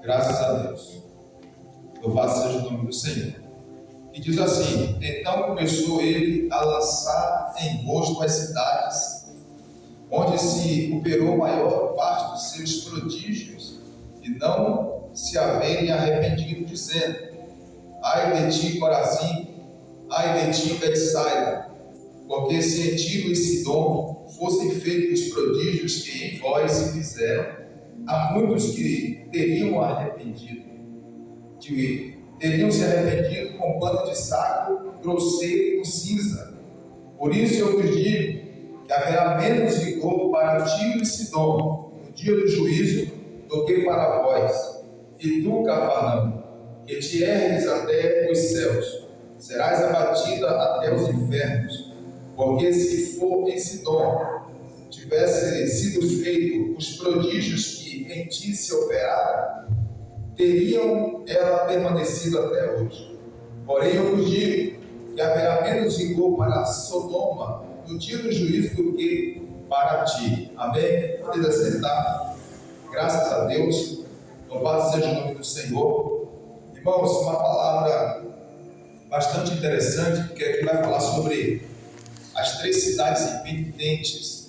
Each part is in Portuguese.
Graças a Deus. Louvado seja o nome do Senhor. E diz assim: então começou ele a lançar em rosto as cidades, onde se operou maior parte dos seus prodígios, e não se haverem arrependido, dizendo: ai de ti, Corazim, ai de ti, Betsaida, porque se em Tiro e Sidom fossem feitos os prodígios que em vós se fizeram, há muitos que teriam se arrependido com pano de saco grosseiro com cinza. Por isso eu vos digo que haverá menos rigor para Tiro e Sidom no dia do juízo do que para vós. E tu, Cafarnaum, que te ergues até os céus, serás abatida até os infernos. Porque se for em Sidom tivesse sido feito os prodígios que em ti se operaram, teriam ela permanecido até hoje. Porém eu vos digo que haverá menos rigor para Sodoma no dia do juízo do que para ti. Amém? Pode assentar. Graças a Deus. Louvado seja o nome do Senhor. Irmãos, uma palavra bastante interessante, porque aqui vai falar sobre as 3 cidades impenitentes.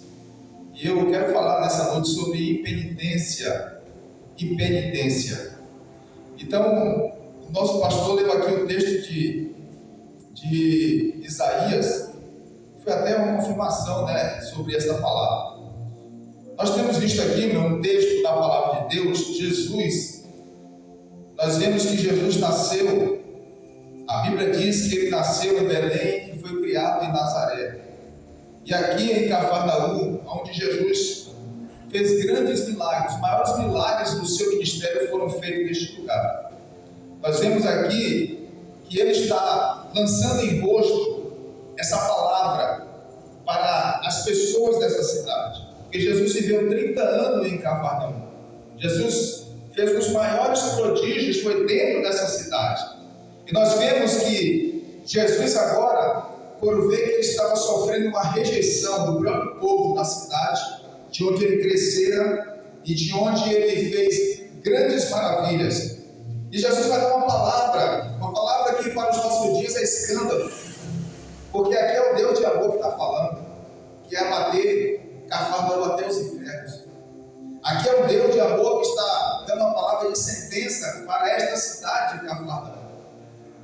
E eu quero falar nessa noite sobre impenitência e penitência. Então, o nosso pastor leu aqui o texto de Isaías. Foi até uma confirmação, sobre esta palavra. Nós temos visto aqui no texto da palavra de Deus, Jesus. Nós vemos que Jesus nasceu. A Bíblia diz que ele nasceu em Belém e foi criado em Nazaré. E aqui em Cafarnaum, onde Jesus fez grandes milagres, os maiores milagres do seu ministério foram feitos neste lugar. Nós vemos aqui que ele está lançando em rosto essa palavra para as pessoas dessa cidade. Porque Jesus viveu 30 anos em Cafarnaum. Jesus fez os maiores prodígios, foi dentro dessa cidade. E nós vemos que Jesus agora, por ver que ele estava sofrendo uma rejeição do próprio povo da cidade, de onde ele crescera e de onde ele fez grandes maravilhas. E Jesus vai dar uma palavra que para os nossos dias é escândalo, porque aqui é o Deus de amor que está falando, que é abater Cafarnaum até os infernos. Aqui é o Deus de amor que está dando uma palavra de sentença para esta cidade de Cafarnaum.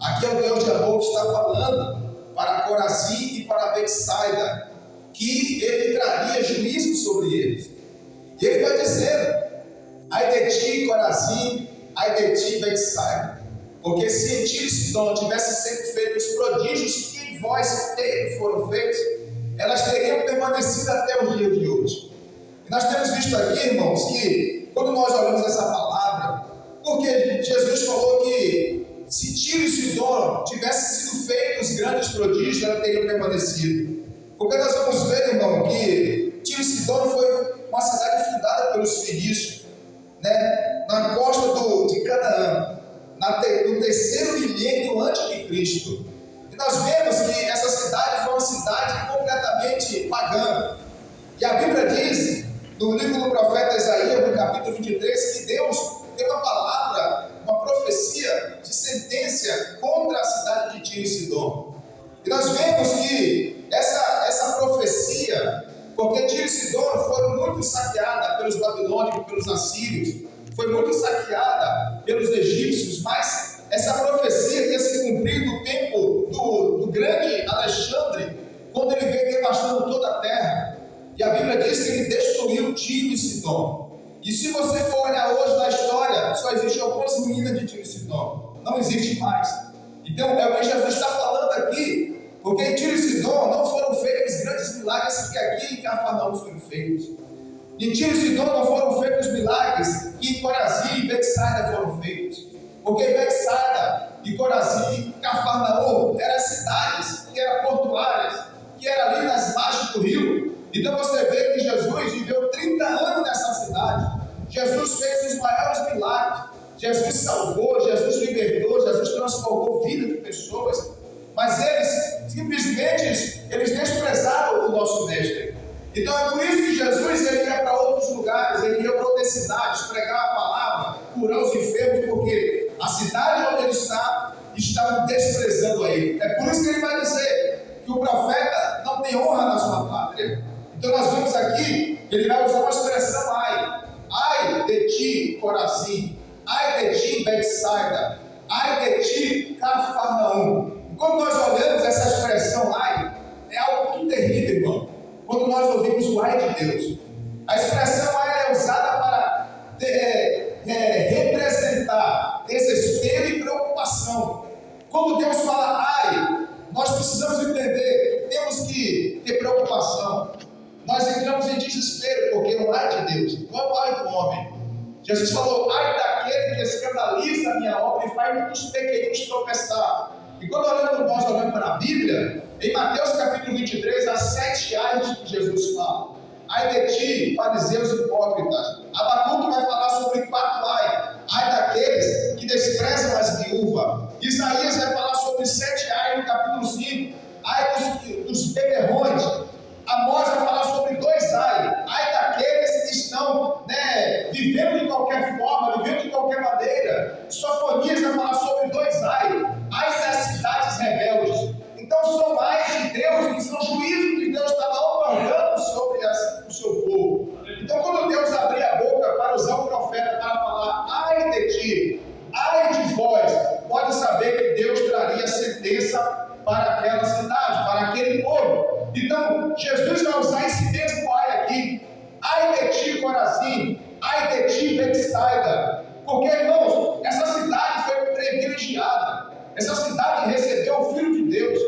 Aqui é o Deus de amor que está falando para Corazim e para Betsaida, que ele traria juízo sobre eles. E ele vai dizendo: ai de ti, Corazim, ai de ti, Betsaida, porque se em Tiro e Sidom tivessem sido feitos os prodígios que em vós foram feitos, elas teriam permanecido até o dia de hoje. E nós temos visto aqui, irmãos, que quando nós olhamos essa palavra, porque Jesus falou que se Tiro e Sidom tivessem sido feitos grandes prodígios, elas teriam permanecido. Porque nós vamos ver, irmão, que Tiro e Sidom foi uma cidade fundada pelos fenícios, na costa de Canaã, no 3º milênio antes de Cristo. E nós vemos que essa cidade foi uma cidade completamente pagã. E a Bíblia diz, no livro do profeta Isaías, no capítulo 23, que Deus deu uma palavra, uma profecia de sentença contra a cidade de Tiro e Sidom. E nós vemos que essa profecia, porque Tiro e Sidom foram muito saqueadas pelos babilônicos, pelos assírios, foi muito saqueada pelos egípcios, mas essa profecia ia se cumprir no tempo do grande Alexandre, quando ele veio devastando toda a terra. E a Bíblia diz que ele destruiu Tiro e Sidom. E se você for olhar hoje na história, só existem algumas ruínas de Tiro e Sidom, não existe mais. Então é o que Jesus está falando aqui, porque em Tiro e Sidom não foram feitos grandes milagres que aqui em Cafarnaum foram feitos. Em Tiro e Sidom não foram feitos milagres que em Corazim e Betsaida foram feitos. Porque Betsaida e Corazim e Cafarnaum eram cidades que eram portuárias, que eram ali nas margens do rio. Então você vê que Jesus viveu 30 anos nessa cidade. Jesus fez os maiores milagres. Jesus salvou, Jesus libertou, Jesus transformou a vida de pessoas. Mas eles simplesmente desprezaram o nosso mestre. Então é por isso que Jesus ia para outros lugares, ele ia para outras cidades, pregar a palavra, curar os enfermos, porque a cidade onde ele está, estavam desprezando a ele. É por isso que ele vai dizer que o profeta não tem honra na sua pátria. Então nós vemos aqui que ele vai usar uma expressão ai de ti, Corazim, ai de ti, Betsaida, ai de ti, Cafarnaum. E quando nós olhamos essa expressão ai, é algo muito terrível, irmão. Quando nós ouvimos o ai de Deus, a expressão ai é usada para representar desespero e preocupação. Quando Deus fala ai, nós precisamos entender que temos que ter preocupação. Nós entramos em desespero, porque o ai de Deus, não é o ai do homem. Jesus falou, ai daquele que escandaliza a minha obra e faz muitos pequeninos tropeçar. E quando nós olhamos para a Bíblia, em Mateus capítulo 23, há 7 ais que Jesus fala. Ai de ti, fariseus hipócritas. Abacuque vai falar sobre 4 ai daqueles que desprezam as viúvas. Isaías vai falar sobre 7 ai no capítulo 5. Ai dos beberrões. Amós vai falar sobre 2 ai daqueles que estão vivendo de qualquer forma, vivendo de qualquer maneira. Sofonias vai falar sobre 2 ai das cidades rebeldes. Então são ais de Deus, que são juízos que Deus estava otorgando sobre o seu povo. Então quando Deus abrir a boca para usar o profeta para falar ai de ti, ai de vós, pode saber que Deus traria sentença para aquela cidade, para aquele povo. Então Jesus vai usar esse mesmo ai aqui, ai de ti, Corazim, ai de ti, Betsaida, porque, irmãos, essa cidade foi privilegiada, essa cidade recebeu o Filho de Deus,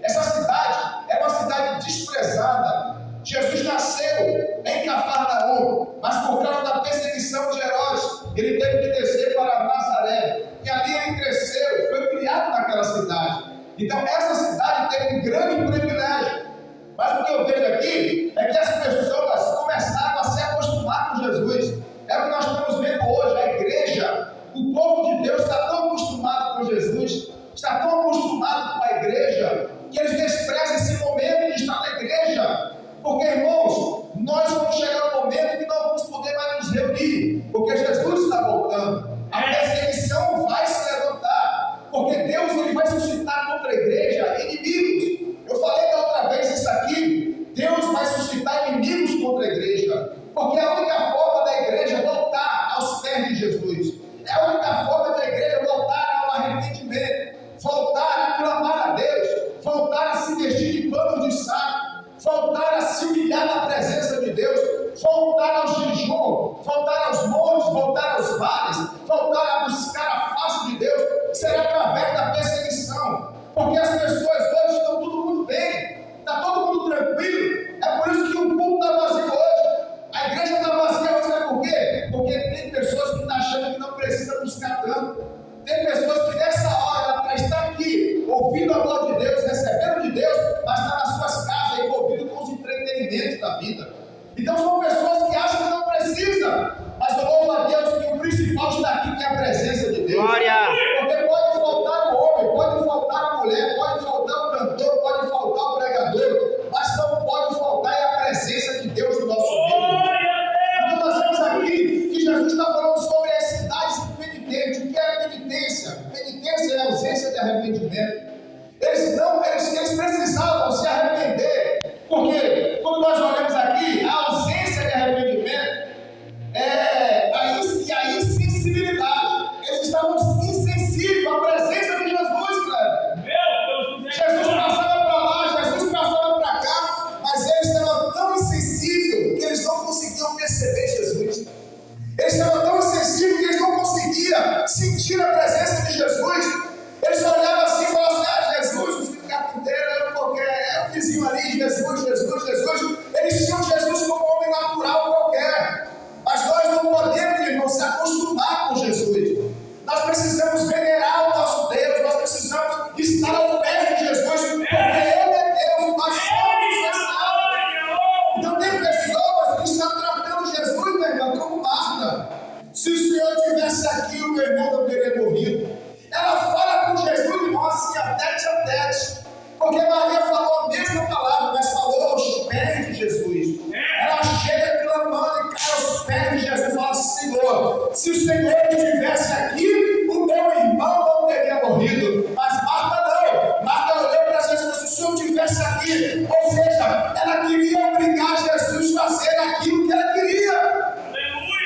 essa cidade é uma cidade desprezada. Jesus nasceu em Cafarnaum, mas por causa da perseguição de Herodes, ele teve que descer para Nazaré, e ali ele cresceu, foi criado naquela cidade. Então essa cidade teve um grande privilégio. Mas o que eu vejo aqui é que as pessoas começaram a se acostumar com Jesus. É o que nós estamos vendo hoje, a igreja, o povo de Deus está tão acostumado com Jesus, está tão acostumado com a igreja, que eles desprezam esse momento de estar na igreja. Porque, irmãos, nós vamos chegar no momento que não vamos poder mais nos reunir, porque Jesus está voltando. A perseguição vai se levantar, porque Deus ele vai suscitar contra a igreja inimigos. Eu falei da outra vez isso aqui, Deus vai suscitar inimigos contra a igreja, porque a única forma da igreja voltar aos pés de Jesus, é a única forma da igreja voltar ao arrependimento, voltar a clamar a Deus, voltar a se vestir de pano de saco, voltar a se humilhar na presença de Deus, voltar ao jejum, voltar aos montes, voltar aos vales, voltar a buscar a face de Deus, será através da perseguição, porque as pessoas hoje estão todo mundo bem, está todo mundo tranquilo. É por isso que o culto está vazio hoje, a igreja está vazia hoje. Sabe por quê? Porque tem pessoas que estão achando que não precisa buscar tanto, tem pessoas que nessa hora ela está aqui ouvindo a voz de Deus, recebendo de Deus, mas está nas suas casas envolvido com os entretenimentos da vida. Então são pessoas que acham que não precisa, mas eu louvo a Deus que o principal está aqui, que é a presença de Deus. Glória! Porque pode faltar o homem, pode faltar a mulher, pode faltar o cantor, pode faltar o pregador, mas não pode faltar é a presença de Deus no nosso meio. Então nós vemos aqui que Jesus está falando sobre as cidades penitentes. O que é penitência? Penitência é a ausência de arrependimento. Eles precisavam se arrepender, porque quando nós olhamos aqui, a ausência de arrependimento é a insensibilidade. Eles estavam insensíveis à presença de Jesus, cara. Jesus passava para lá, Jesus passava para cá, mas eles estavam tão insensíveis que eles não conseguiam perceber Jesus. Eles estavam tão insensíveis que eles não conseguiam sentir a presença de Jesus. Eles olhavam assim e falavam assim: Jesus, o filho carpinteiro era qualquer, o vizinho ali, Jesus. Eles tinham Jesus como um homem natural qualquer. Mas nós não podemos, irmão, se acostumar com Jesus. Nós precisamos venerar o nosso Deus, nós precisamos estar ao pé de Jesus, porque Ele é Deus, nós somos essa alma. Então tem pessoas que estão tratando Jesus, meu irmão, como Marta. Se o Senhor estivesse aqui, o meu irmão não teria morrido. Ela fala com Jesus, irmão, assim, a tete, porque Maria falou a mesma palavra, mas falou aos pés de Jesus. Ela chega clamando e cai aos pés de Jesus e fala: Senhor, se o Senhor estiver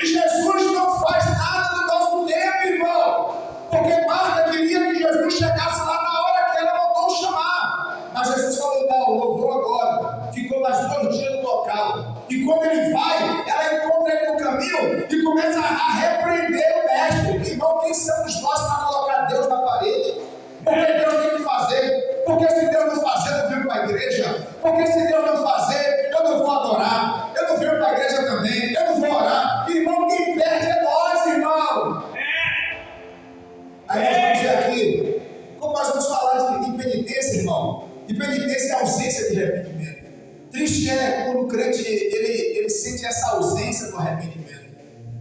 E Jesus não faz nada no nosso tempo, irmão. Porque Marta queria que Jesus chegasse lá na hora que ela mandou chamar. Mas Jesus falou, não, eu vou agora. Ficou mais 2 dias no local. E quando ele vai, ela encontra ele no caminho e começa a repreender o mestre. Irmão, quem somos nós para colocar Deus na parede? Porque Deus tem que fazer. Porque se Deus não fazer, eu não venho para a igreja. Porque se Deus não fazer, eu não vou adorar. Eu não venho para a igreja também. Eu não vou orar. Irmão, quem perde é nós, irmão. Aí nós vamos ver aqui, como nós vamos falar de impenitência, irmão. Impenitência é ausência de arrependimento. Triste é quando o crente ele sente essa ausência do arrependimento.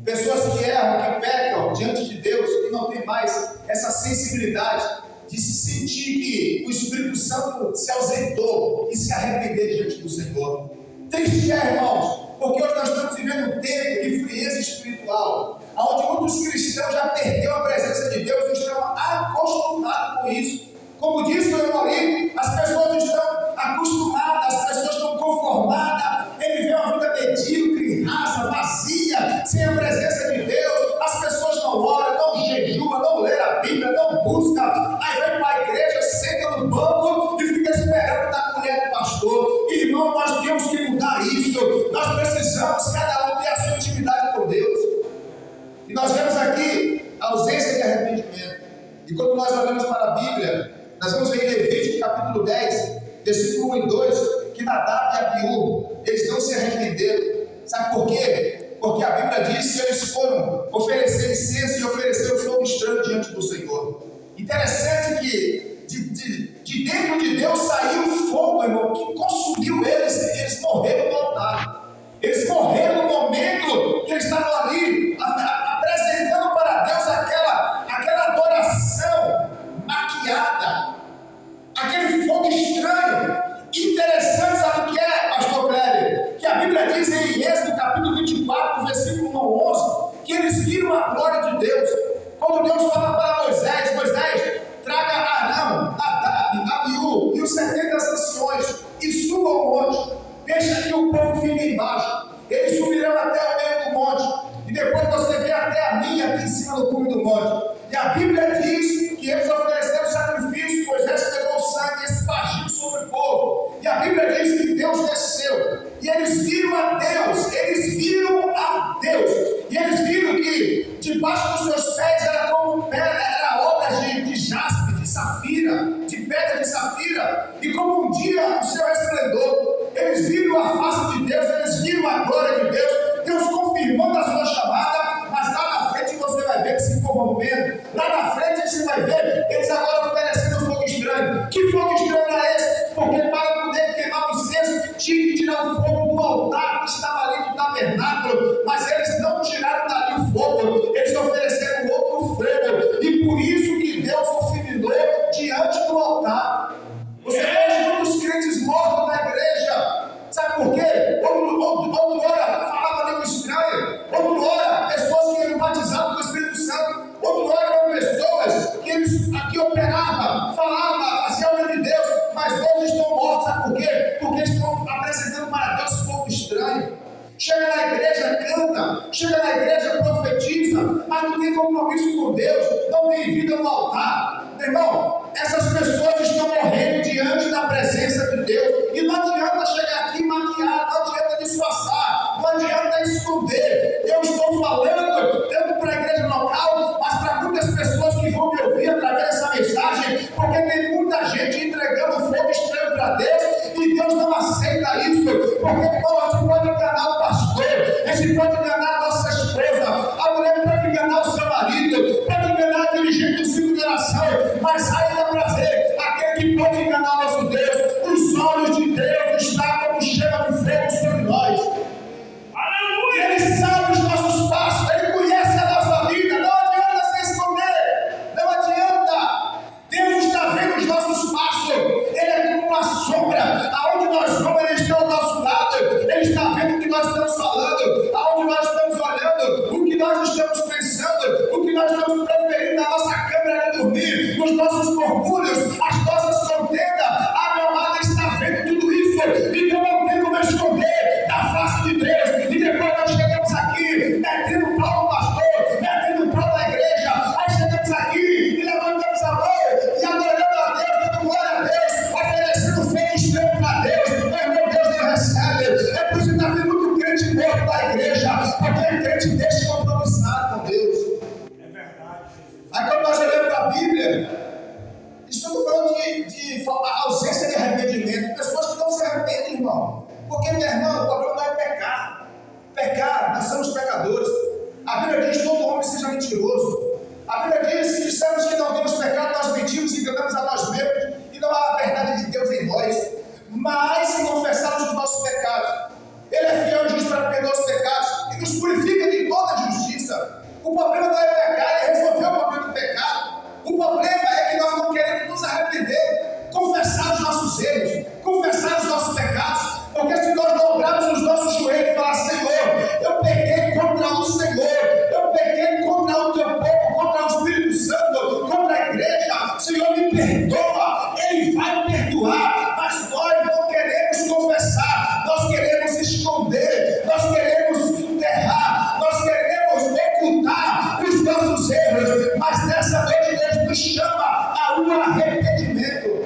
Pessoas que erram, que pecam diante de Deus e não tem mais essa sensibilidade de se sentir que o Espírito Santo se ausentou e se arrepender diante do Senhor. Triste é, irmãos, porque hoje nós estamos vivendo um tempo de frieza espiritual, onde muitos cristãos já perderam a presença de Deus e estão acostumados com isso. Como disse o Elorim, as pessoas estão acostumadas, as pessoas estão conformadas em viver uma vida medíocre, rasa, vazia, sem a presença de Deus. As pessoas não oram, não jejuam, não leem a Bíblia, não buscam. Aí vem para a igreja, senta no banco e fica esperando da mulher do pastor. Irmão, nós temos que mudar isso. Nós precisamos, cada um ter a sua intimidade com Deus. E nós vemos aqui a ausência de arrependimento. E quando nós olhamos para a Bíblia, nós vamos ver em Levítico capítulo 10, versículo 1 e 2, que Nadab e Abiú, eles não se arrependeram. Sabe por quê? Porque a Bíblia diz que eles foram oferecer incenso e oferecer o fogo estranho diante do Senhor. Interessante que de dentro de Deus saiu fogo, irmão, que consumiu eles. Eles morreram no altar. Eles morreram no momento que eles estavam ali apresentando para Deus aquela adoração maquiada, aquele fogo estranho. Interessante, sabe o que é, pastor Cléber? Que a Bíblia diz em Êxodo capítulo 24, versículo 1 ao 11, que eles viram a glória de Deus. Quando Deus fala para Moisés, traga Arão, Nadab, Abiú e os 70 anciões e suba ao monte, deixa que o povo fique embaixo. Eles subirão até o meio do monte e depois você vê até a minha aqui em cima do cume do monte. E a Bíblia diz que eles ofereceram sacrifício, Moisés pegou o sangue e espargiu sobre o povo. E a Bíblia diz que Deus desceu. E eles viram a Deus. E eles viram que debaixo dos seus pés era como pedra, era obra de jaspe, de safira, de pedra de safira. E como um dia o seu esplendor. Eles viram a face de Deus, eles viram a glória de Deus. Deus confirmando a sua chamada, mas lá na frente você vai ver eles se corrompendo. Lá na frente você vai ver eles agora oferecendo fogo estranho. Que fogo estranho era esse? Porque para poder queimar o incenso, tinha que tirar o fogo do altar que estava ali no tabernáculo. Mas eles não tiraram dali o fogo, eles ofereceram outro fogo. E por isso que Deus o fiminou diante do altar. Você vê muitos crentes mortos na igreja. Sabe por quê? Outra hora falava língua estranha. Outra hora pessoas que eram batizadas com o Espírito Santo. Outra hora eram pessoas que eles aqui operavam, falavam, faziam a obra de Deus. Mas hoje estão mortos. Sabe por quê? Porque estão apresentando para Deus fogo estranho. Chega na igreja, canta. Chega na igreja, profetiza. Mas não tem compromisso com Deus. Não tem vida no altar. Meu irmão, essas pessoas estão morrendo diante da presença de Deus. E não adianta chegar aqui e maquiar, não adianta disfarçar, não adianta esconder. Eu estou falando tanto para a igreja local, mas para muitas pessoas que vão me ouvir através dessa mensagem, porque tem muita gente entregando fogo estranho para Deus e Deus não aceita isso. Porque a gente pode enganar o pastor, a gente pode enganar a nossa esposa, a mulher pode enganar o seu marido, pode enganar a dirigente do ciclo de oração, mas aí dá prazer, aquele que pode enganar o nosso Deus. Os olhos de Deus estão como chama de fogo sobre nós. Aleluia! E Ele sabe os nossos passos, Ele conhece a nossa vida. Não adianta se esconder, não adianta. Deus está vendo os nossos passos, Ele é como uma sombra. Aonde nós vamos, Ele está ao nosso lado. Ele está vendo o que nós estamos falando, aonde nós estamos olhando, o que nós estamos pensando, o que nós estamos preferindo na nossa câmera de dormir, nos nossos orgulhos, as nossas contendas. A meu amado está vendo tudo isso. Então não tem como esconder da face de Deus. E depois nós chegamos aqui, metendo O problema não é pecar, ele resolveu o problema do pecado. O problema é que nós não queremos nos arrepender, confessar os nossos erros, confessar os nossos pecados, porque se nós dobrarmos os nossos joelhos e falar: Senhor, eu pequei contra o Senhor, eu pequei contra o teu povo, contra o Espírito Santo, contra a igreja, Senhor, me perdoa, Ele vai perdoar, mas nós não queremos confessar, nós queremos esconder, nós queremos enterrar, nós queremos ocultar os nossos erros, mas nessa noite Deus nos chama a um arrependimento.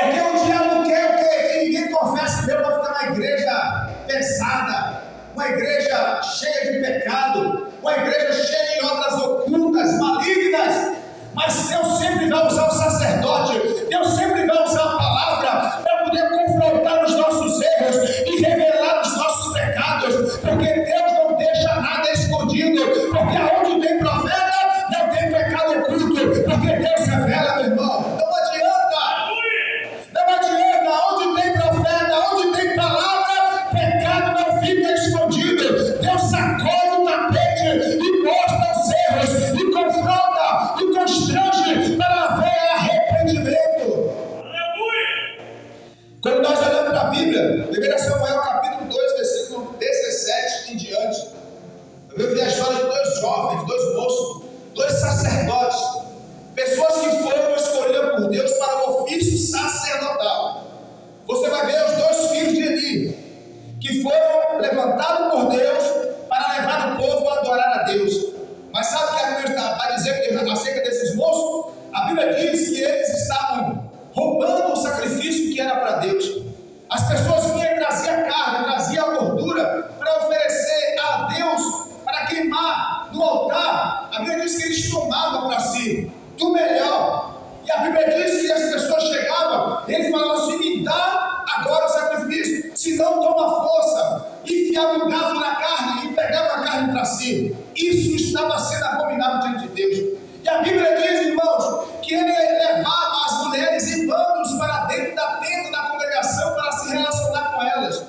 Porque o diabo quer o quê? Que ninguém confesse mesmo para ficar uma igreja pesada, uma igreja cheia de pecado, uma igreja cheia de obras ocultas, malignas. Mas Deus sempre vai usar o sacerdote, Deus sempre vai usar a palavra para poder confrontar os nossos erros e revelar os nossos pecados, porque Deus não deixa nada escondido, porque aonde tem profeta, não tem pecado oculto, porque Deus revela, meu irmão. Não adianta, onde tem profeta, onde tem palavra, pecado não fica escondido. Deus sacode o tapete e mostra os erros, e confronta, e constrange para haver arrependimento. Quando nós olhamos para a Bíblia, 1 Samuel capítulo 2, versículo 17 em diante, eu vi a história de dois jovens, dois moços, dois sacerdotes, pessoas que foram escolhidas por Deus para o ofício sacerdotal. Você vai ver os dois filhos de Eli, que foram levantados por Deus para levar o povo a adorar a Deus. Mas sabe o que a Bíblia está dizendo acerca desses moços? A Bíblia diz que eles estavam roubando o sacrifício que era para Deus. As pessoas vinham e traziam carne, traziam gordura para oferecer a Deus, para queimar no altar. A Bíblia diz que eles tomavam para si do melhor. E a Bíblia diz que as pessoas chegavam, eles falavam assim: me dá agora o sacrifício, senão toma força. E enfiava o garfo na carne e pegava a carne para si. Isso estava sendo abominável diante de Deus. E a Bíblia diz, irmãos, que ele levava as mulheres em bandos para dentro da tenda da congregação para se relacionar com elas.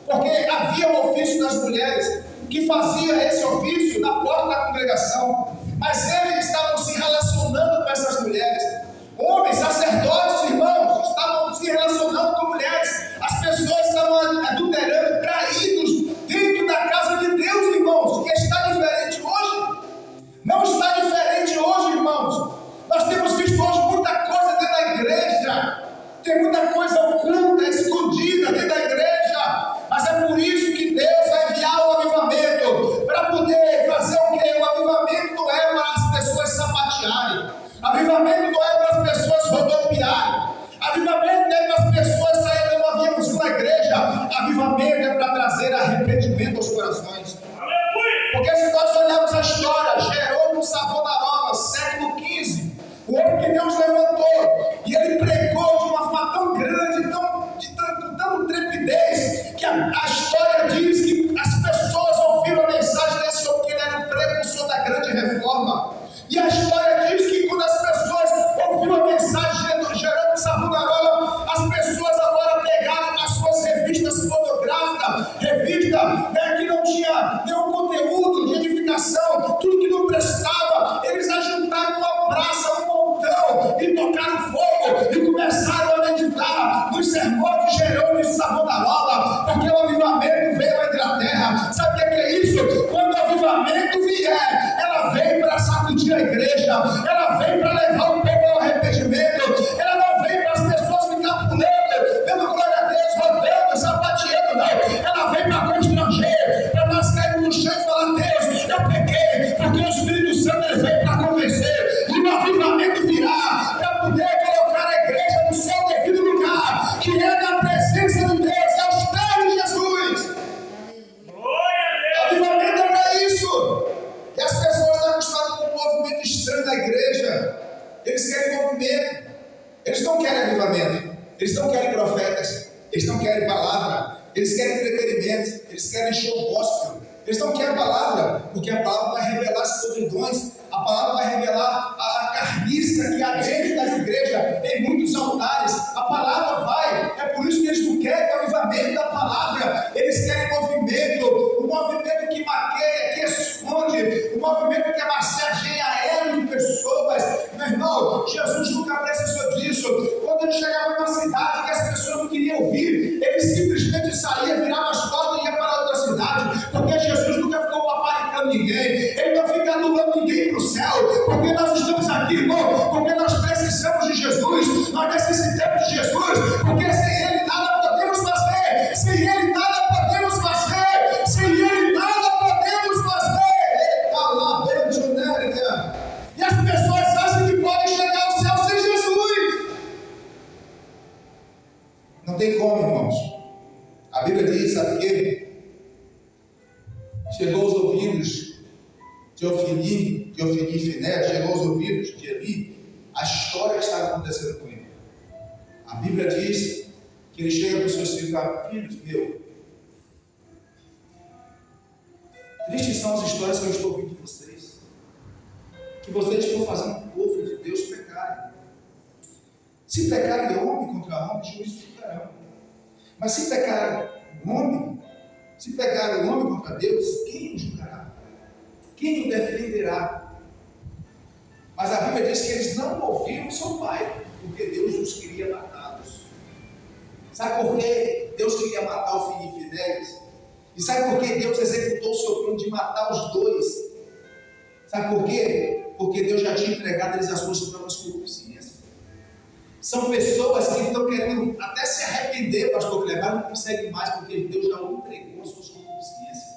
Porque havia o ofício das mulheres que fazia esse ofício na porta da congregação. Mas eles estavam se relacionando com essas mulheres. Homens, sacerdotes, irmãos, estavam se relacionando com mulheres. As pessoas estavam adulterando, traídos dentro da casa de Deus, irmãos. E está diferente hoje? Não está diferente hoje, irmãos. Nós temos visto hoje muita coisa dentro da igreja. Tem muita coisa oculta, escondida dentro da igreja. Mas é por isso que Deus vai enviar o avivamento, para poder fazer o quê? O avivamento não é para as pessoas sapatearem. Avivamento não é para as pessoas rodopiarem. Avivamento não é para as pessoas saírem como havíamos de uma igreja. Avivamento é para trazer arrependimento aos corações. Porque se nós olharmos a história, Jerônimo Savonarola, século XV, o homem que Deus levantou, e ele pregou de uma forma tão grande, tão trepidez, que a história diz que as pessoas ouviram a mensagem desse homem, que ele era o precursor da grande reforma. E a história diz que quando as pessoas ouviram a mensagem de Jerônimo Savonarola, as pessoas agora pegaram as suas revistas pornográficas, que não tinha nenhum conteúdo de edificação, tudo que não prestava, eles ajuntaram uma praça, um montão, e tocaram fogo, e começaram a meditar nos sermões de Jerônimo Savonarola, porque o avivamento veio à Inglaterra. Sabe o que é isso? Quando o avivamento vier, ela vem para sacudir a igreja, ela vem para levar o povo ao arrependimento, ela não vem para as pessoas ficar pulando, dando glória a Deus, rodando, sapateando, não. Ela vem para constranger, para nós cairmos no chão e falar: Deus, eu pequei, porque o Espírito Santo ele veio para convencer, e o avivamento virá para poder colocar a igreja no seu devido lugar, que é na presença de Deus, é os pés de Jesus. Avivamento é para isso. E as pessoas estão acostumadas com um movimento estranho da igreja. Eles querem movimento, eles não querem avivamento, eles não querem profetas, eles não querem palavra, eles querem entretenimento, eles querem show gospel. Eles não querem palavra, porque a palavra vai revelar as podridões, a palavra vai revelar a carniça que há dentro das igrejas, em muitos altares. A palavra vai, é por isso que eles não querem o avivamento da palavra, eles querem movimento, o movimento que maqueia movimento que massageia aéreo de pessoas. Meu irmão, Jesus nunca precisou disso. Quando ele chegava numa cidade que as pessoas não queriam ouvir, ele simplesmente saía, virava as costas e ia para outra cidade, porque Jesus nunca ficou paparicando ninguém, ele não fica anulando ninguém para o céu, porque nós estamos aqui, irmão, porque nós precisamos de Jesus, nós necessitamos de Jesus, porque sem ele nada podemos fazer, sem ele nada podemos fazer, sem ele nada podemos fazer. E as pessoas acham que podem chegar ao céu sem Jesus. Não tem como, irmãos. A Bíblia diz, sabe o quê? Chegou aos ouvidos de Ofni e Finéias, chegou aos ouvidos de Eli, a história que estava acontecendo com ele. A Bíblia diz que ele chega para os seus filhos e fala: filhos meus, tristes são as histórias que eu estou ouvindo de vocês, que vocês estão fazendo o povo de Deus pecarem. Se pecarem homem contra homem, juízo ficarão. Mas se pecarem homem contra Deus, quem o julgará? Quem o defenderá? Mas a Bíblia diz que eles não ouviram seu pai, porque Deus os queria matá-los. Sabe por que Deus queria matar Ofni e Finéias? E sabe por que Deus executou o seu plano de matar os dois? Sabe por quê? Porque Deus já tinha entregado eles às suas próprias concupiscências. São pessoas que estão querendo até se arrepender, pastor Cleber, não conseguem mais, porque Deus já o entregou às suas concupiscências.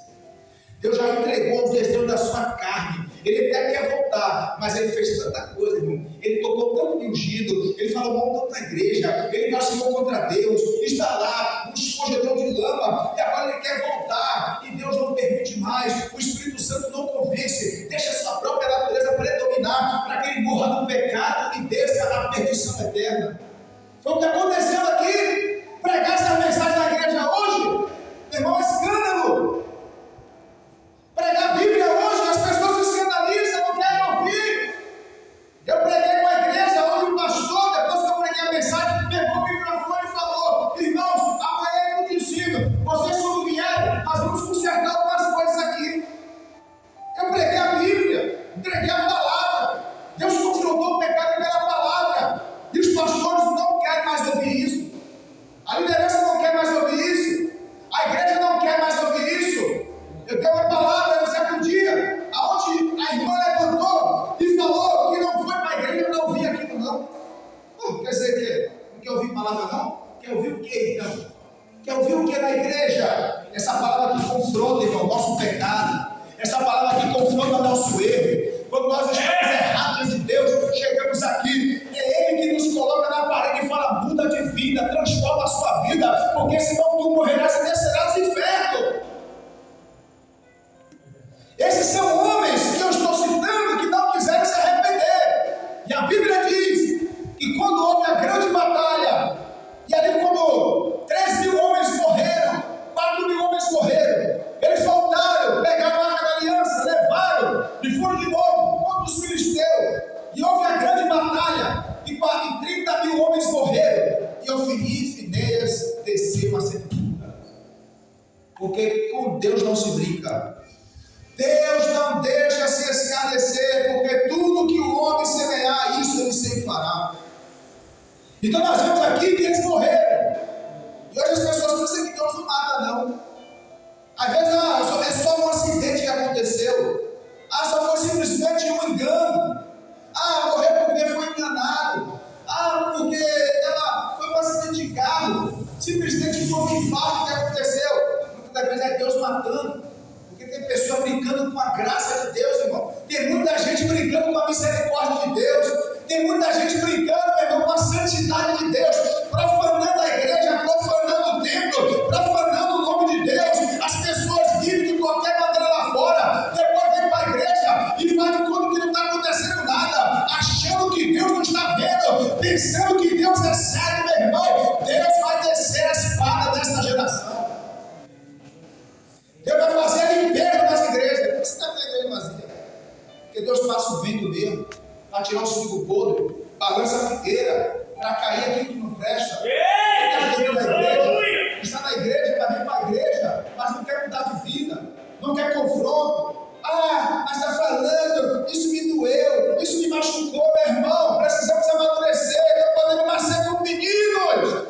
Deus já entregou os desejos da sua carne. Ele até quer voltar, mas ele fez tanta coisa, irmão. Ele tocou tanto de ungido, ele falou mal tanto na igreja, ele blasfemou contra Deus, está lá, um escorredor de lama, e agora ele quer voltar, e Deus não permite mais. O Espírito Santo não convence, deixa a sua própria natureza predominar, para que ele morra no pecado e desça a perdição eterna. Foi o que aconteceu aqui. Pregar essa mensagem na igreja hoje, meu irmão, é escândalo. Pregar a Bíblia hoje, as pessoas se escandalizam, não querem ouvir. Eu preguei com a igreja, hoje o pastor, depois que eu preguei a mensagem, pegou o microfone e falou: irmãos, amanhã eu te ensino, vocês quando vierem, nós vamos consertar algumas coisas aqui. Eu preguei a Bíblia, entreguei a palavra, Deus confrontou o pecado pela palavra, e os pastores não querem mais ouvir isso, a liderança não quer mais ouvir isso, a igreja não quer mais ouvir isso. Eu tenho uma palavra no certo dia, onde a irmã levantou e falou que não foi para a igreja para ouvir aquilo não. Quer dizer que não quer ouvir palavra não? Quer ouvir o que então? Quer ouvir o que na igreja? Essa palavra que confronta, irmão, nosso pecado. Essa palavra que confronta nosso erro. Quando nós estamos errados de Deus, chegamos aqui, é Ele que nos coloca na parede e fala: muda de vida, transforma a sua vida, porque senão tu morrerás e descerás do inferno. Esses são homens que eu estou citando que não quiseram se arrepender. E a Bíblia diz que quando houve a grande batalha, e ali quando 3.000 homens morreram, 4.000 homens morreram, eles voltaram, pegaram a arca da aliança, levaram e foram de novo contra os filisteus. E houve a grande batalha, e 30.000 homens morreram, e Ofni e Finéias desceram a sepultura. Porque com Deus não se brinca. Deus não deixa se escarnecer, porque tudo que o homem semear, isso ele sempre fará. Então nós vemos aqui que eles morreram. E hoje as pessoas pensam que Deus não mata, não. Às vezes é só um acidente que aconteceu. Só foi simplesmente um engano. Morreu porque foi enganado. Porque ela foi um acidente de carro. Simplesmente foi um infarto que aconteceu. Muitas vezes é Deus matando. Porque tem pessoa brincando com a graça de Deus, irmão. Tem muita gente brincando com a misericórdia de Deus. Tem muita gente brincando, meu irmão, com a santidade de Deus. Profanando a igreja, profanando o templo, profanando o nome de Deus. As pessoas vivem de qualquer maneira lá fora. Depois vem para a igreja e faz de conta que não está acontecendo nada. Achando que Deus não está vendo. Pensando que Deus é sério, meu irmão. Deus vai descer a espada desta geração. Deus vai fazer a limpeza das igrejas. Por que você está vendo a igreja vazia? Porque Deus passa o vento mesmo, para tirar o figo podre, balança a figueira, para cair aquilo que não presta. Está na igreja, vai vir para a igreja, mas não quer mudar de vida, não quer confronto. mas está falando, isso me doeu, isso me machucou, meu irmão. Precisamos amadurecer, não podemos mais ser como meninos.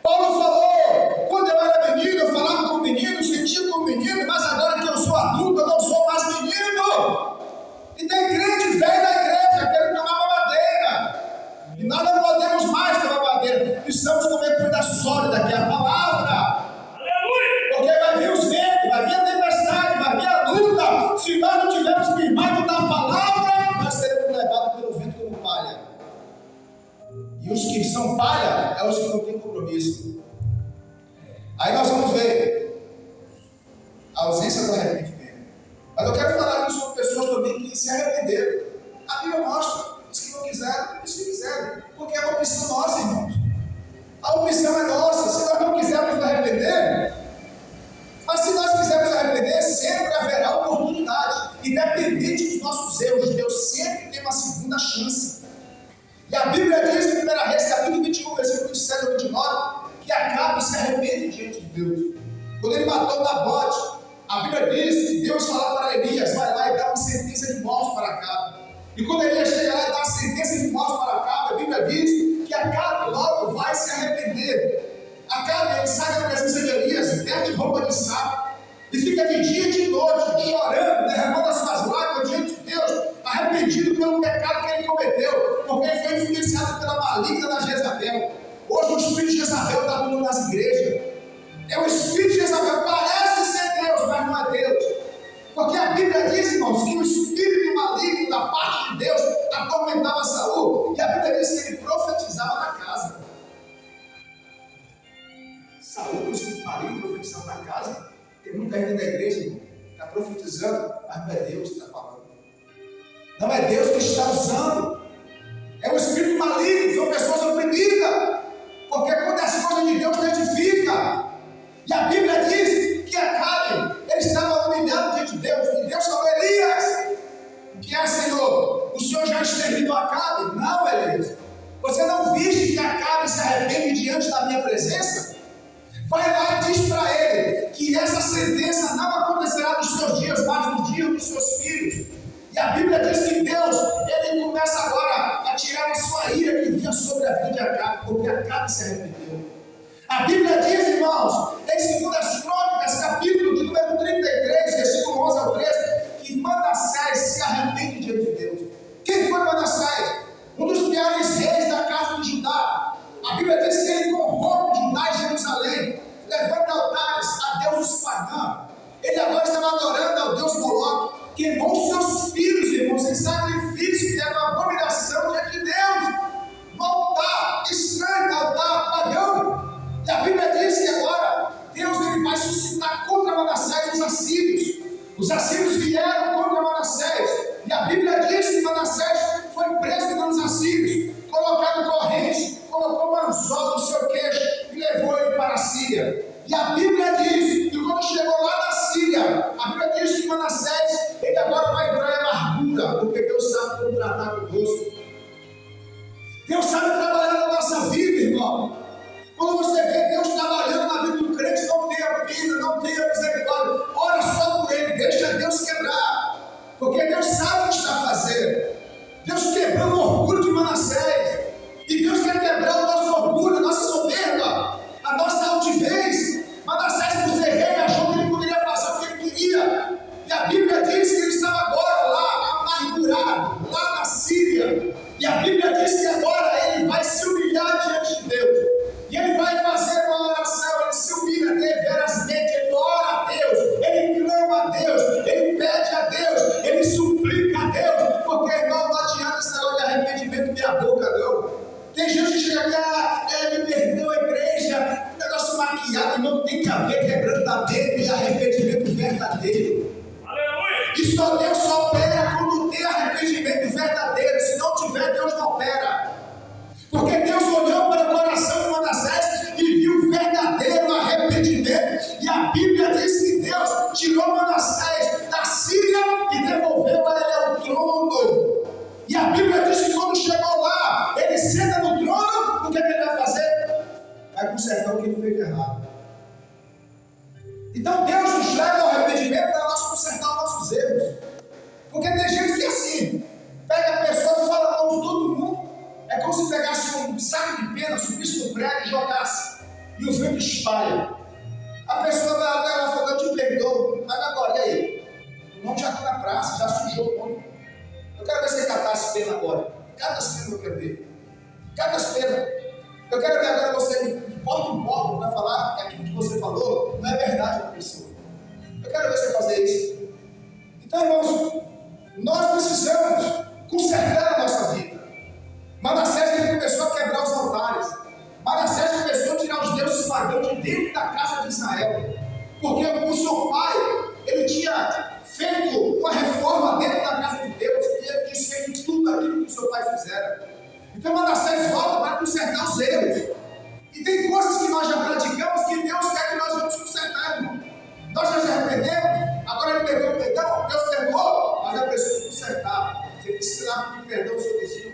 Paulo falou, quando eu era menino, eu falava como menino, sentia como menino, mas agora que eu sou adulto, eu não sou mais menino. E tem crente velho da igreja, querendo tomar mamadeira. E nós não podemos mais tomar mamadeira. Precisamos comer comida sólida, que é a palavra. Aleluia! Porque vai vir os ventos, vai vir a tempestade, vai vir a luta. Se nós não tivermos firmado na palavra, nós seremos levados pelo vento como palha. E os que são palha é os que não têm compromisso. Aí nós vamos ver a ausência do arrependimento. Mas eu quero falar isso com pessoas também que se arrependeram. A Bíblia mostra, os que não quiseram, os que quiseram. Porque é uma opção nossa, irmãos. A opção é nossa. Se nós não quisermos nos arrepender, mas se nós quisermos arrepender, sempre haverá oportunidade. Independente dos nossos erros, Deus sempre tem uma segunda chance. E a Bíblia diz em 1 Reis, capítulo 21, versículo 27 a 29, que Acabe se arrepende diante de Deus. Quando ele matou Nabote, a Bíblia diz que Deus fala para Elias, vai lá e dá uma sentença de morte para Acabe. E quando Elias chega lá e dá uma sentença de morte para Acabe, a Bíblia diz que Acabe logo vai se arrepender. Acabe, ele sai da presença de Elias, veste roupa de saco, e fica de dia e de noite, chorando, derramando as suas lágrimas diante de Deus, arrependido pelo pecado que ele cometeu, porque ele foi influenciado pela maligna da Jezabel. Hoje o espírito de Jezabel está atuando nas igrejas. É o espírito de Jezabel, parece ser Deus, mas não é Deus. Porque a Bíblia diz, irmãos, que o espírito maligno da parte de Deus atormentava Saul, e a Bíblia diz que ele profetizava na casa. Saul, o espírito maligno, profetizando na casa. Tem muita gente da igreja, irmão, que está profetizando, mas não é Deus que está falando. Não é Deus que está usando. É o espírito maligno, são pessoas oprimidas. Porque quando as coisas de Deus não edifica. E a Bíblia diz que Acabe, ele estava humilhado diante de Deus. E Deus falou, Elias, o que é, Senhor? O Senhor já exterminou Acabe? Não, Elias. Você não viste que Acabe se arrepende diante da minha presença? Vai lá e diz para ele que essa sentença não acontecerá nos seus dias, mas no dia dos seus filhos. E a Bíblia diz que Deus, ele começa agora a tirar a sua ira que vinha sobre a vida de Acabe, porque Acabe se arrependeu. A Bíblia diz, irmãos, em 2 Crônicas, capítulo de número 33, versículo 11 ao 13, que Manassés se arrepende diante de Deus. Quem foi Manassés? Um dos piores reis da casa de Judá. A Bíblia diz que ele corrompe Judá e Jerusalém, levanta altares a deuses pagãos. Ele agora estava adorando ao Deus Moloque, queimou seus filhos, irmãos, em sacrifício, que era uma abominação diante de Deus. No altar estranho, altar pagão. E a Bíblia diz que agora Deus ele vai suscitar contra Manassés os assírios. Os assírios vieram contra Manassés. E a Bíblia diz que Manassés foi preso pelos assírios, colocado em corrente, colocou uma anzol no seu queixo e levou ele para a Síria. E a Bíblia diz que quando chegou lá na Síria, a Bíblia diz que Manassés, ele agora vai entrar em amargura, porque Deus sabe como tratar conosco. Deus sabe trabalhar na nossa vida, irmão. Quando você vê Deus trabalhando na vida do crente, não tenha pena, não tenha misericórdia. Ora só por ele, deixa Deus quebrar. Porque Deus sabe o que está fazendo. Deus quebrou o orgulho de Manassés. E Deus quer quebrar o nosso orgulho, a nossa soberba, a nossa altivez. Manassés, por ser rei, achou que ele poderia fazer o que ele queria. E a Bíblia diz que ele estava agora lá, amargurado, lá na Síria. E a Bíblia diz que agora ele vai se humilhar diante de Deus. E ele vai fazer uma oração, ele se humilha deverasmente, ele ora a Deus, ele clama a Deus, ele pede a Deus, ele suplica a Deus, porque, irmão, não adianta esse negócio de arrependimento meia boca, não. Tem gente que chega aqui, me perdeu a igreja, um negócio maquiado, não tem que haver quebrantamento e arrependimento verdadeiro. Aleluia! E só Deus só opera quando tem arrependimento verdadeiro, se não tiver, Deus não opera. Porque Deus olhou para o coração de Manassés e viu o verdadeiro arrependimento. E a Bíblia diz que Deus tirou Manassés da Síria e devolveu a ele ao trono. E a Bíblia diz que quando chegou lá, ele senta no trono, o que ele vai fazer? Vai consertar o que ele fez de errado. Então Deus nos leva ao arrependimento para nós consertar os nossos erros. quer ver. Cada pena. Eu quero ver agora você, de porta em porta, para falar que aquilo que você falou não é verdade da pessoa. Eu quero ver você fazer isso. Então, irmãos, nós precisamos consertar a nossa vida. Manassés começou a quebrar os altares. Manassés começou a tirar os deuses pagãos de dentro da casa de Israel. Porque o seu pai, ele tinha feito uma reforma dentro da casa de Deus. E ele tinha feito tudo aquilo que o seu pai fizera. Então Manassés volta para consertar os erros. E tem coisas que nós já praticamos que Deus quer que nós vamos consertar, irmão. Nós já se arrependemos, agora ele perdeu o perdão, Deus perdoou, mas já precisa consertar. Você precisa ir lá pedir perdão ao seu vizinho.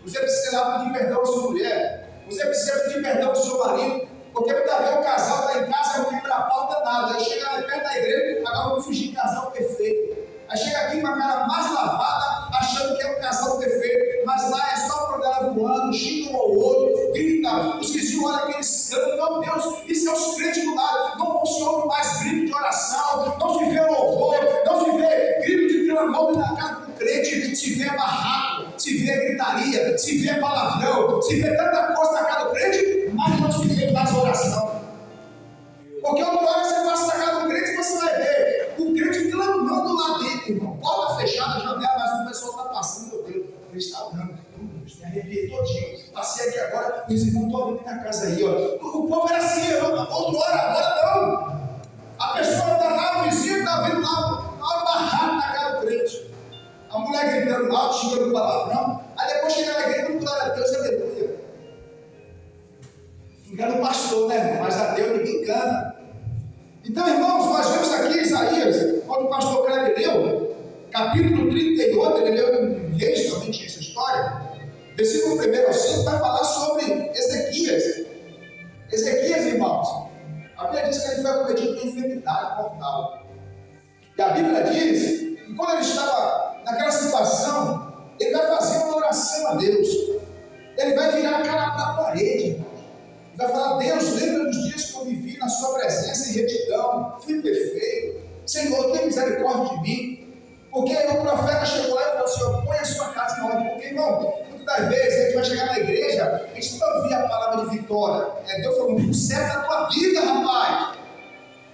Você precisa ir lá pedir perdão à sua mulher. Você precisa pedir perdão ao seu marido. Porque muitas vezes o casal está em casa, não quebra a pauta nada. Aí chega lá perto da igreja, agora vamos fingir casal perfeito. Aí chega aqui com a cara mais lavada, achando que é um casal perfeito. Mas lá é só o programa voando, xinga um ao outro, grita. Os vizinhos olham aquele escândalo. Meu Deus, isso é os crentes do lado. Não se ouve mais grito de oração, não se vê louvor, não se vê grito de clamor na casa do crente. Se vê barraco, se vê gritaria, se vê palavrão, se vê tanta coisa na casa do crente, mas não se vê mais oração. Porque uma hora você passa na casa do crente e você vai ver o crente clamando lá dentro, irmão. Porta fechada, janela, mas o pessoal está passando, meu Deus, ele está orando. Me arrepiei todinho. Passei aqui agora, os irmãos estão vindo na casa aí, ó. O povo era assim, outra hora, agora não. A pessoa está lá, o vizinho está vindo lá, uma barraca na cara do crente. A mulher gritando alto, xingando palavrão. Aí depois chega na igreja, glória a Deus, aleluia. Engana o pastor, né, irmão? Mas a Deus ninguém engana. Então, irmãos, nós vemos aqui Isaías, quando o pastor Kleber leu, capítulo 38, ele leu em Reis, também tinha essa história. Versículo 1 ao 5 vai falar sobre Ezequias. Ezequias, irmãos, a Bíblia diz que ele foi acometido de enfermidade mortal. E a Bíblia diz que quando ele estava naquela situação, ele vai fazer uma oração a Deus. Ele vai virar a cara para a parede, irmãos. Ele vai falar: Deus, lembra dos dias que eu vivi na sua presença em retidão, fui perfeito. Senhor, tem misericórdia de mim. Porque o profeta chegou lá e falou: Senhor, põe a sua casa em ordem. Porque, irmão, muitas vezes a gente vai chegar na igreja, a gente não vai ouvir a palavra de vitória. Deus falou: conserta a tua vida, rapaz.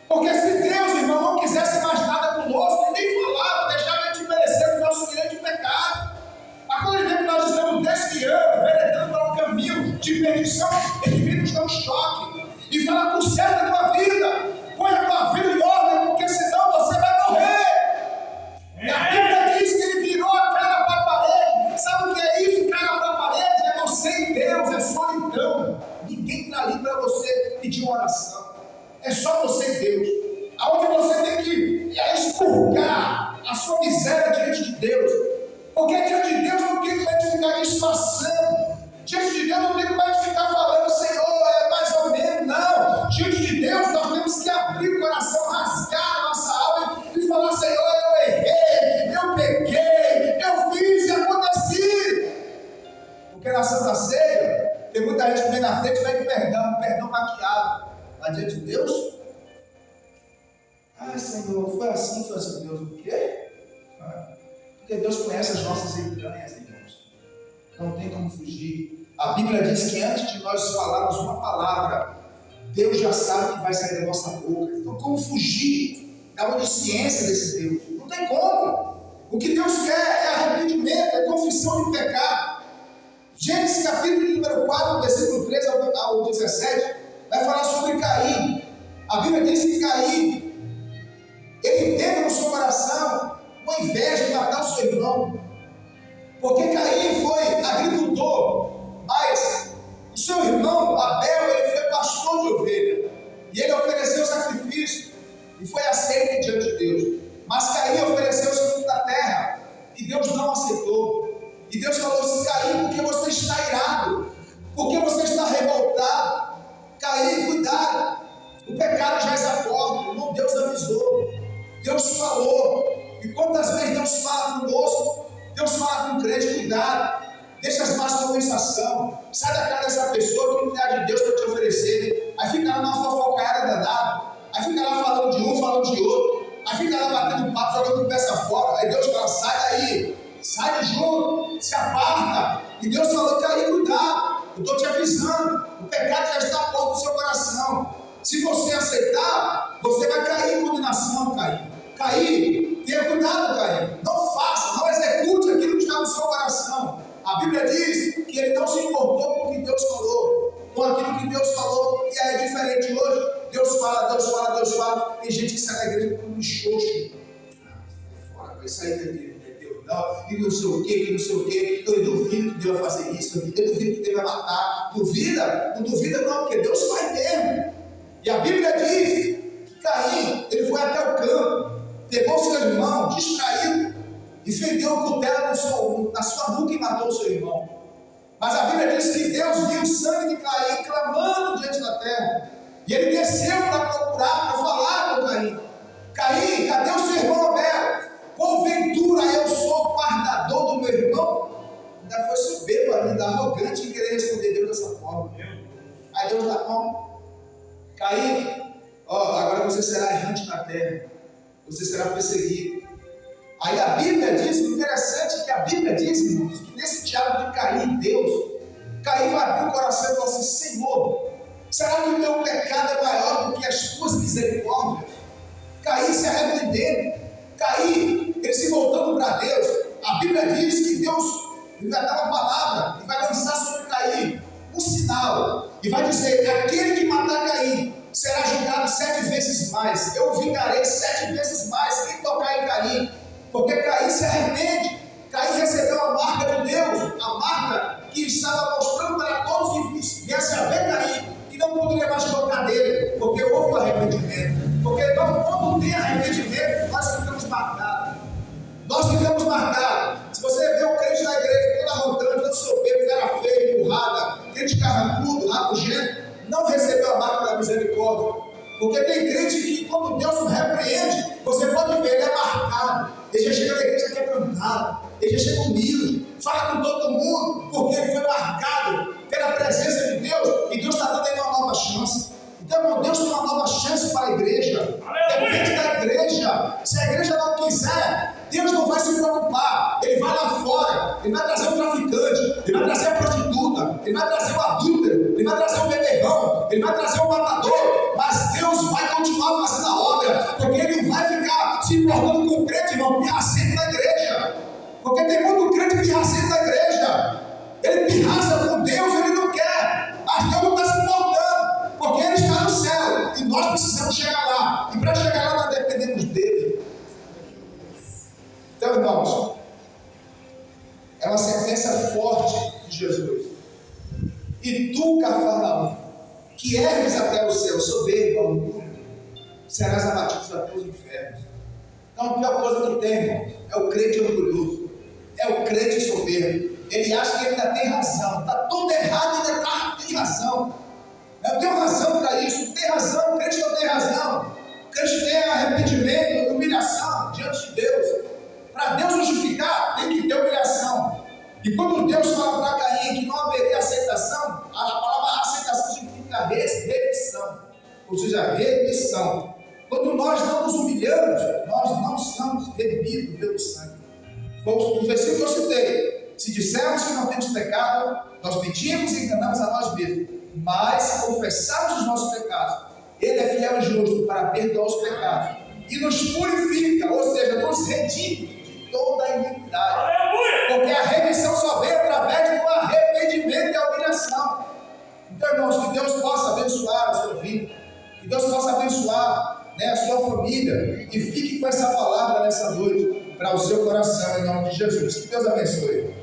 Porque se Deus, irmão, não quisesse mais nada conosco, ele nem falava, deixava a gente merecer o nosso direito de pecado. Mas quando ele vê que nós estamos desviando, veredando para um caminho de perdição, ele vem nos dar um choque e fala: conserta a tua vida, põe a tua vida em ordem, porque senão você vai morrer. E a Bíblia diz que ele virou a cara para a parede. Sabe o que é isso? Cara para a parede é você e Deus, é solidão. Ninguém está ali para você pedir uma oração. É só você e Deus. Aonde você tem que expurgar a sua miséria diante de Deus. Porque diante de Deus não tem como a gente ficar disfarçando. Diante de Deus não tem como a gente ficar falando: Senhor, é mais ou menos. Não. Diante de Deus nós temos que abrir o coração, rasgar a nossa alma e falar: Senhor, eu errei, eu pequei, eu fiz e aconteci. Porque na Santa Ceia tem muita gente que vem na frente e vai de perdão maquiado. Mas diante de Deus, Senhor, foi assim, Deus, o quê? Porque Deus conhece as nossas entranhas, irmãos. Não tem como fugir. A Bíblia diz que antes de nós falarmos uma palavra, Deus já sabe o que vai sair da nossa boca. Então, como fugir da onisciência desse Deus? Não tem como. O que Deus quer é arrependimento, é confissão de pecado. Gênesis capítulo número 4, versículo 13 ao 17, vai falar sobre Caim. A Bíblia diz que Caim, ele teve no seu coração uma inveja de matar o seu irmão. Porque Caim foi agricultor, mas o seu irmão Abel, ele foi pastor de ovelha. E ele ofereceu sacrifício e foi aceito diante de Deus. Mas Caim ofereceu o fruto da terra e Deus não aceitou. E Deus falou assim: Caim, porque você está irado, porque você está revoltado. Caim, cuidado, o pecado já está porta. Irmão, Deus avisou, Deus falou. E quantas vezes Deus fala conosco, Deus fala com o crente: cuidado, deixa as más conversações, sai da cara dessa pessoa que não tem de Deus para te oferecer. Aí fica lá numa fofocada danada, aí fica lá falando de um, falando de outro, aí fica lá batendo papo, jogando peça fora. Aí Deus fala: sai daí, sai de junto, se aparta. E Deus falou: Caim, cuidado, eu estou te avisando, o pecado já está à porta do seu coração. Se você aceitar, você vai cair em condenação, Caim. Caim, tenha cuidado, Caim. Não faça, não execute aquilo que está no seu coração. A Bíblia diz que ele não se importou com o que Deus falou, com aquilo que Deus falou, e é diferente hoje. Deus fala, Deus fala, Deus fala. Tem gente que sai da igreja com um xoxo. Fora, vai sair da igreja. Não, e não sei o que, eu duvido que Deus vai fazer isso, eu duvido que Deus vai matar. Duvida? Não duvida não, porque Deus faz mesmo. E a Bíblia diz que Caim, ele foi até o campo, pegou seu irmão, distraído, e fendeu o cutelo na sua nuca e matou o seu irmão. Mas a Bíblia diz que Deus viu o sangue de Caim clamando diante da terra, e ele desceu para procurar, para falar com Caim. Caim, cadê o seu irmão Abel? Porventura eu sou guardador do meu irmão? Ainda foi soberbo ainda, arrogante em querer responder Deus dessa forma. Aí Deus dá como? Caim, agora você será errante na terra, você será perseguido. Aí a Bíblia diz, interessante que a Bíblia diz, irmãos, que nesse diálogo de Caim e Deus, Caim vai abrir o coração e falar assim: Senhor, será que o meu pecado é maior do que as tuas misericórdias? Caim se arrependendo, Caim, ele se voltando para Deus. A Bíblia diz que Deus vai dar uma palavra e vai lançar sobre Caim um sinal, e vai dizer: aquele que matar Caim será julgado 7 vezes mais, eu vingarei 7 vezes mais quem tocar em Caim, porque Caim se arrepende. Caim recebeu a marca de Deus, a marca que estava mostrando para todos que viessem a ver Caim, que não poderia mais tocar nele, porque houve o arrependimento. Porque quando tem arrependimento, nós ficamos marcados. Nós ficamos marcados. Se você vê um crente na igreja todo arrogante, todo soberbo, cara feio, empurrada, crente carrancudo, rabugento, não recebeu a marca da misericórdia. Porque tem crente que, quando Deus o repreende, você pode ver, ele é marcado. Ele já chega na igreja quebrantado, ele já chega humilde, fala com todo mundo, porque ele foi marcado pela presença de Deus, e Deus está dando aí uma nova chance. Então, meu Deus tem uma nova chance para a igreja. Depende da igreja. Se a igreja não quiser, Deus não vai se preocupar. Ele vai lá fora, ele vai trazer o traficante, ele vai trazer a prostituta, ele vai trazer o adúltero, ele vai trazer o beberrão, ele vai trazer o matador. Mas Deus vai continuar fazendo a obra, porque ele vai ficar se importando com o crente, irmão, pirracento da igreja. Porque tem muito crente pirracento da igreja. Ele pirraça com Deus, ele não quer, mas Deus não está se importando, porque ele está no céu e nós precisamos chegar lá. E para chegar lá, nós dependemos dele. Então, irmãos, é uma sentença forte de Jesus. E tu, Cafarnaum, que ergues até o céu, soberbo, serás abatido até os infernos. Então, a pior coisa que tem, irmão, é o crente orgulhoso, é o crente soberbo. Ele acha que ele ainda tem razão, está tudo errado, ainda tem razão. Eu tenho razão para isso, tem razão, o crente não tem razão. O crente tem arrependimento, humilhação diante de Deus. Para Deus justificar, tem que ter humilhação. E quando Deus fala para Caim que não haveria aceitação, a palavra aceitação significa remissão, ou seja, remissão. Quando nós não nos humilhamos, nós não somos remidos pelo sangue. O versículo que eu citei: se dissermos que não temos pecado, nós mentimos e enganamos a nós mesmos. Mas se confessarmos os nossos pecados, Ele é fiel e justo para perdoar os pecados e nos purifica, ou seja, nos redime de toda a iniquidade. Aleluia! Porque a remissão só vem através do arrependimento e a humilhação. Então, irmãos, que Deus possa abençoar a sua vida, que Deus possa abençoar, a sua família, e fique com essa palavra nessa noite para o seu coração, em nome de Jesus. Que Deus abençoe.